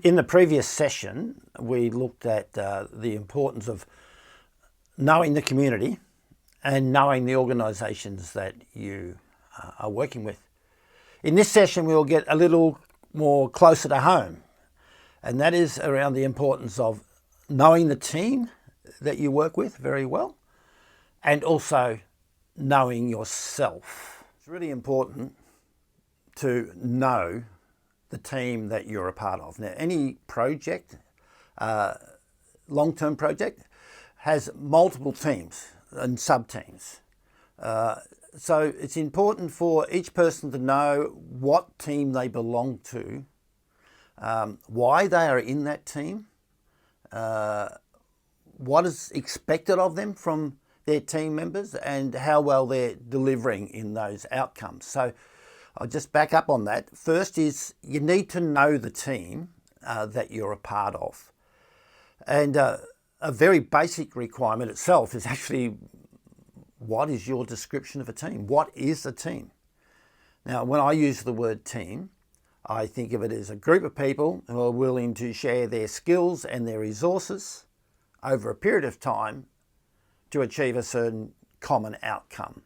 In the previous session, we looked at the importance of knowing the community and knowing the organisations that you are working with. In this session, we'll get a little more closer to home, and that is around the importance of knowing the team that you work with very well and also knowing yourself. It's really important to know the team that you're a part of. Now, any project, long-term project, has multiple teams and sub-teams. So it's important for each person to know what team they belong to, why they are in that team, what is expected of them from their team members, and how well they're delivering in those outcomes. So I'll just back up on that. First is you need to know the team that you're a part of. And a very basic requirement itself is actually, what is your description of a team? What is a team? Now, when I use the word team, I think of it as a group of people who are willing to share their skills and their resources over a period of time to achieve a certain common outcome.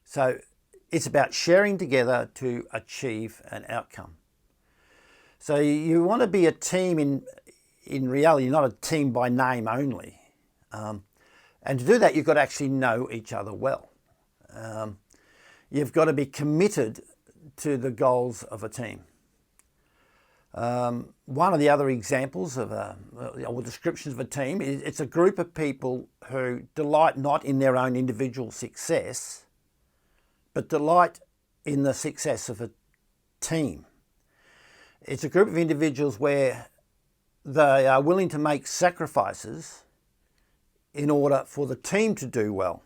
So it's about sharing together to achieve an outcome. So you want to be a team in reality, not a team by name only. And to do that, you've got to actually know each other well. You've got to be committed to the goals of a team. One of the other examples of or descriptions of a team is it's a group of people who delight not in their own individual success, but delight in the success of a team. It's a group of individuals where they are willing to make sacrifices in order for the team to do well.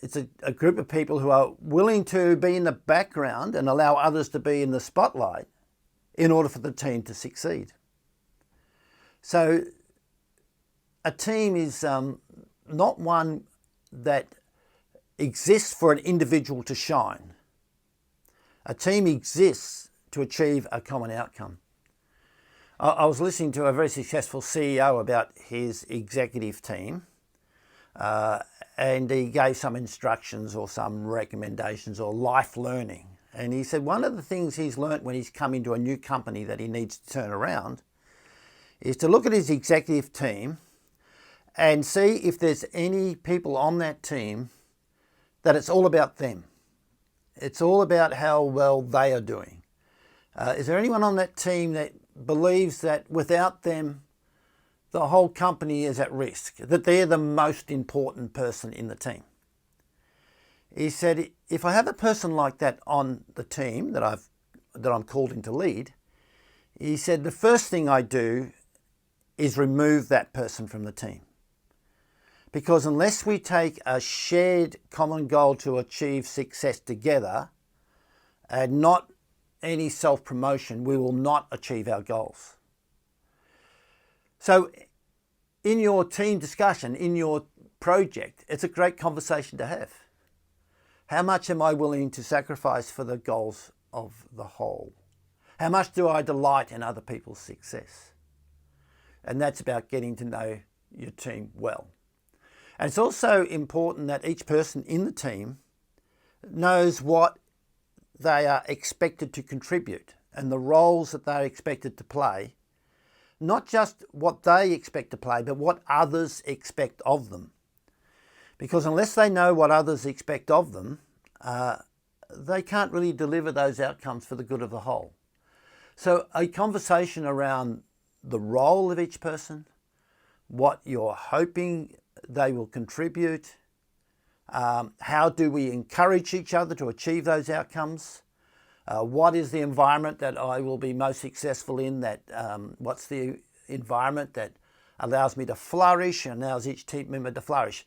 It's a group of people who are willing to be in the background and allow others to be in the spotlight in order for the team to succeed. So a team is not one that exists for an individual to shine. A team exists to achieve a common outcome. I was listening to a very successful CEO about his executive team, and he gave some instructions or some recommendations or life learning. And he said one of the things he's learnt when he's come into a new company that he needs to turn around is to look at his executive team and see if there's any people on that team that it's all about them. It's all about how well they are doing. Is there anyone on that team that believes that without them, the whole company is at risk, that they're the most important person in the team? He said, if I have a person like that on the team that I'm called in to lead, he said, the first thing I do is remove that person from the team. Because unless we take a shared common goal to achieve success together and not any self-promotion, we will not achieve our goals. So in your team discussion, in your project, it's a great conversation to have. How much am I willing to sacrifice for the goals of the whole? How much do I delight in other people's success? And that's about getting to know your team well. And it's also important that each person in the team knows what they are expected to contribute and the roles that they're expected to play. Not just what they expect to play, but what others expect of them. Because unless they know what others expect of them, they can't really deliver those outcomes for the good of the whole. So a conversation around the role of each person, what you're hoping they will contribute, how do we encourage each other to achieve those outcomes, what is the environment that I will be most successful in, what's the environment that allows me to flourish and allows each team member to flourish.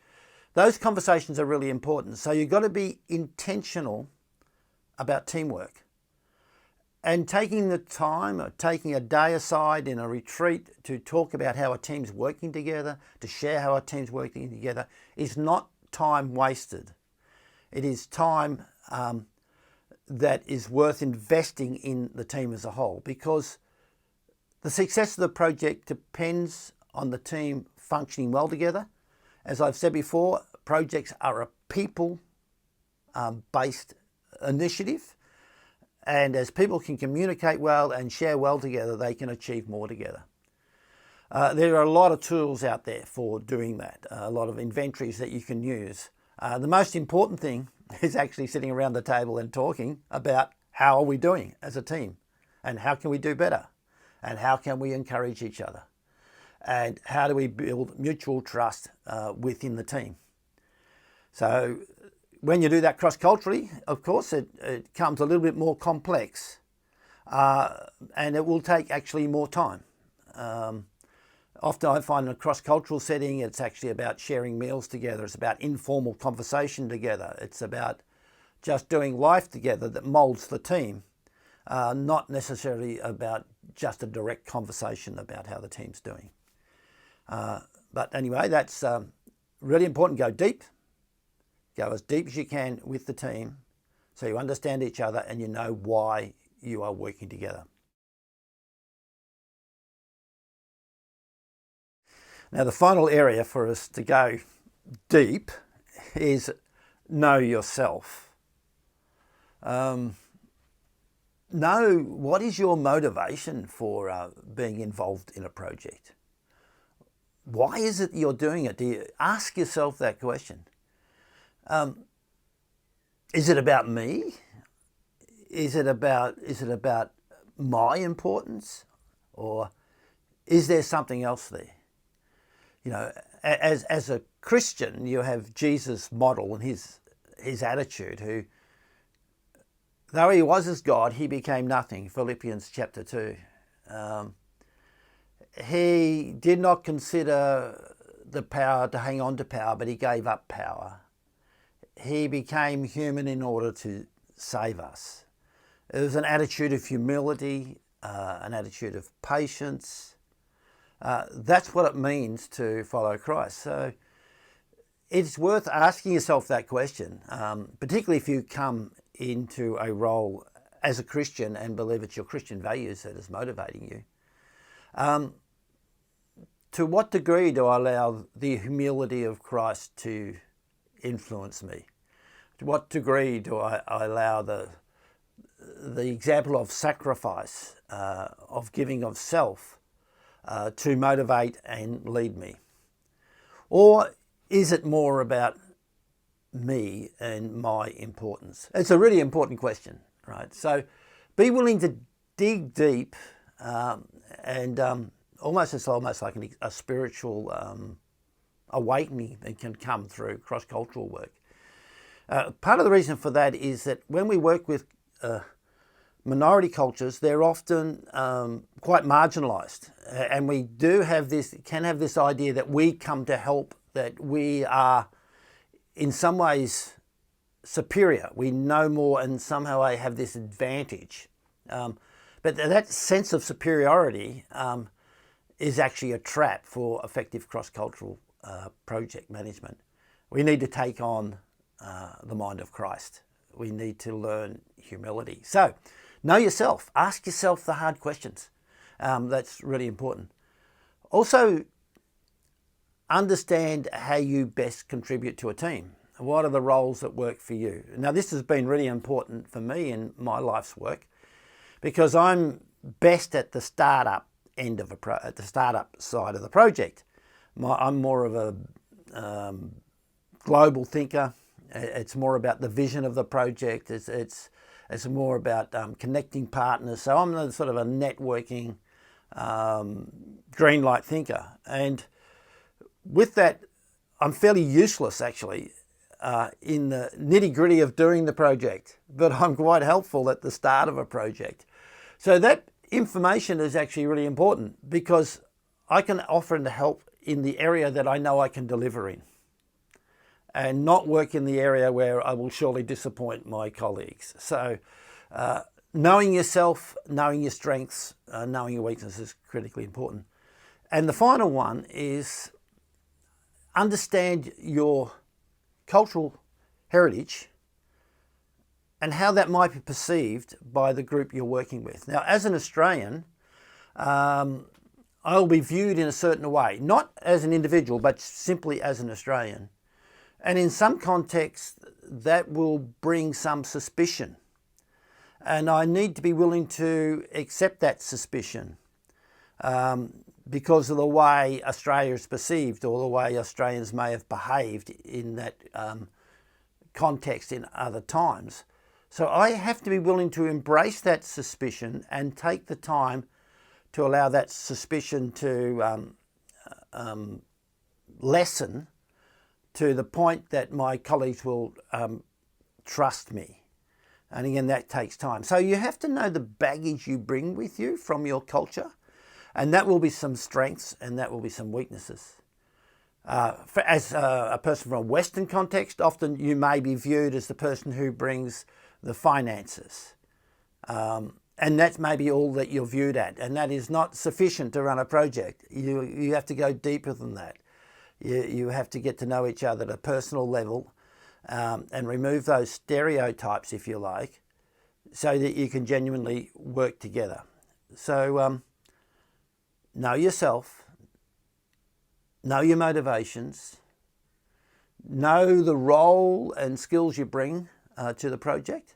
Those conversations are really important. So you've got to be intentional about teamwork. And taking the time or taking a day aside in a retreat to talk about how a team's working together, to share how a team's working together, is not time wasted. It is time that is worth investing in the team as a whole, because The success of the project depends on the team functioning well together. As I've said before, projects are a people-based initiative, and as people can communicate well and share well together, they can achieve more together. There are a lot of tools out there for doing that, a lot of inventories that you can use. The most important thing is actually sitting around the table and talking about how are we doing as a team, and how can we do better, and how can we encourage each other, and how do we build mutual trust within the team. So when you do that cross-culturally, of course, it comes a little bit more complex, and it will take actually more time. Often I find in a cross-cultural setting, it's actually about sharing meals together. It's about informal conversation together. It's about just doing life together that molds the team, not necessarily about just a direct conversation about how the team's doing. But anyway, that's really important. Go deep. Go as deep as you can with the team so you understand each other and you know why you are working together. Now, the final area for us to go deep is know yourself. Know what is your motivation for being involved in a project. Why is it you're doing it? Do you ask yourself that question? Is it about me? Is it about my importance, or is there something else there? You know, as a Christian, you have Jesus' model and his attitude, who, though he was as God, he became nothing. Philippians chapter 2. He did not consider the power to hang on to power, but he gave up power. He became human in order to save us. It was an attitude of humility, an attitude of patience. That's what it means to follow Christ. So it's worth asking yourself that question, particularly if you come into a role as a Christian and believe it's your Christian values that is motivating you. To what degree do I allow the humility of Christ to influence me? To what degree do I allow the example of sacrifice, of giving of self, to motivate and lead me? Or is it more about me and my importance? It's a really important question, right? So be willing to dig deep, and it's almost like a spiritual awakening that can come through cross-cultural work. Part of the reason for that is that when we work with minority cultures, they're often quite marginalised, and we can have this idea that we come to help, that we are in some ways superior, we know more, and somehow I have this advantage. But that sense of superiority is actually a trap for effective cross-cultural project management. We need to take on the mind of Christ. We need to learn humility. So, know yourself. Ask yourself the hard questions. That's really important. Also, understand how you best contribute to a team. What are the roles that work for you? Now, this has been really important for me in my life's work, because I'm best at the startup end of at the startup side of the project. I'm more of a global thinker. It's more about the vision of the project. It's more about connecting partners. So I'm sort of a networking green light thinker, and with that, I'm fairly useless actually in the nitty-gritty of doing the project, but I'm quite helpful at the start of a project. So that information is actually really important, because I can offer and help in the area that I know I can deliver in, and not work in the area where I will surely disappoint my colleagues. So knowing yourself, knowing your strengths, knowing your weaknesses is critically important. And the final one is understand your cultural heritage and how that might be perceived by the group you're working with. Now, as an Australian, I'll be viewed in a certain way, not as an individual, but simply as an Australian. And in some contexts, that will bring some suspicion. And I need to be willing to accept that suspicion because of the way Australia is perceived or the way Australians may have behaved in that context in other times. So I have to be willing to embrace that suspicion and take the time to allow that suspicion to lessen to the point that my colleagues will trust me. And again, that takes time. So you have to know the baggage you bring with you from your culture, and that will be some strengths and that will be some weaknesses. As a person from a Western context, often you may be viewed as the person who brings the finances. And that's maybe all that you're viewed at, and that is not sufficient to run a project. You have to go deeper than that. You have to get to know each other at a personal level and remove those stereotypes, if you like, so that you can genuinely work together. So know yourself, know your motivations, know the role and skills you bring to the project,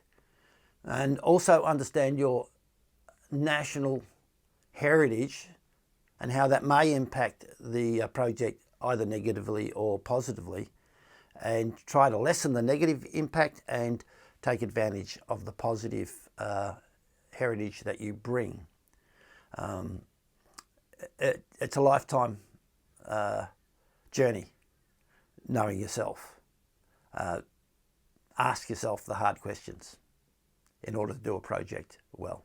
and also understand your national heritage and how that may impact the project either negatively or positively, and try to lessen the negative impact and take advantage of the positive heritage that you bring. It's a lifetime journey, knowing yourself. Ask yourself the hard questions in order to do a project well.